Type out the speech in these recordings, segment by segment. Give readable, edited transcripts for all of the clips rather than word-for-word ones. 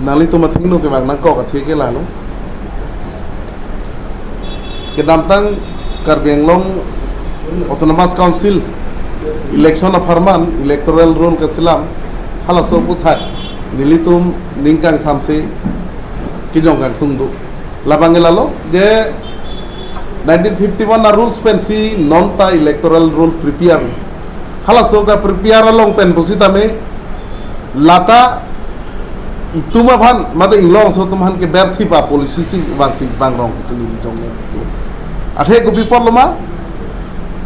nali tu mathing no ke bang nang ko ka the ke lalu ke damtang Karbianglong Autonomous Council election of Harman electoral roll ka silam hala so puthak nilitum ningkang samse ki jongkang tungdu labangilalo je 1951 na rules pensi non ta electoral rule prepare hala so ka prepare long pen positame lata ituma bhan made inglong so tumhan ke berthi pa policy si bang rong sini jong athe ko bipolma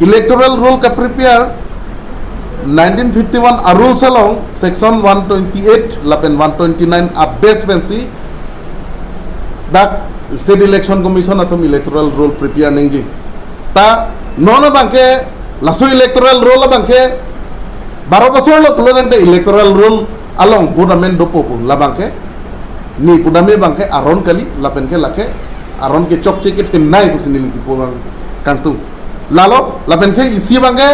electoral rule ka prepare 1951 a rules along section 128 lapen 129 a base pensi dak State Election Commission atom electoral roll prepare nengi ta nono bangke laso electoral roll bangke 12 bosor lo kulodante electoral roll along fundament dopo la bangke ni pudame bangke aron kali lapen ke lake aron ke chok che ke nai kusini li pubang kantu lalo lapen ke isi bangke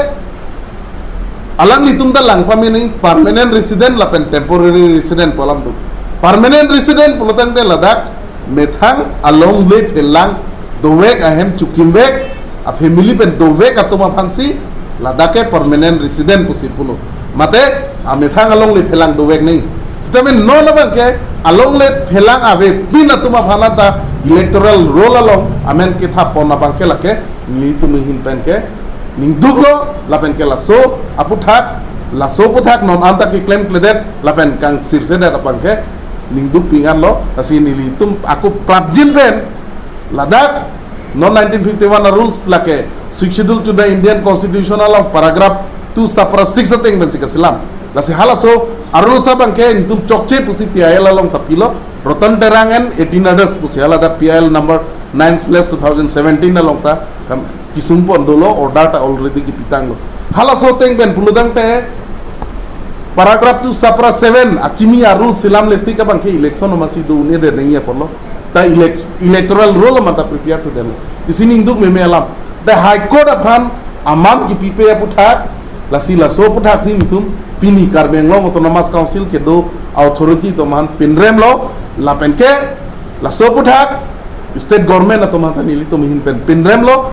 alang litung dalang pamini permanent resident lapen temporary resident polam tu permanent resident pulotante ladak methang along le pelang dowek ahem chukimbek a family pen dowek atoma phansi ladake permanent resident pusi pulo mate a methang along le pelang dowek nei stamen no labang ke along le pelang ave pin atoma phanata electoral roll along amen ke tha pona bangke lake ni tumi hin pen ke ning duglo lapen ke laso aputhak laso puthak non anta ki claim kledet lapen kang sirse da bangke ningduk pingan lo kasi nilitum aku prabjin pen ladak non 1951 rules lake schedule to the Indian Constitution along paragraph 2 supra 6 ating ben sikasilam lasi halaso arul sabang ke nitum chokche pusi PIL along tapilo rotan terangan 18 others pusi alada PIL number 9/2017 along ta kisumpon dolo order ta already kipitang lo halaso teng ben puludang te paragraph 2 supra 7 akimi arul silam leti ka bangke election masih do ne de nahi porlo ta electoral roll mata prepare to them isini induk me alam the high court aphan amam ki pipe puthak lasila so puthak sin mitum pini Karbianglong Autonomous Council ke do authority to man pinrem lo la penke la so puthak state government atoman ta nili to mihin pen pinrem lo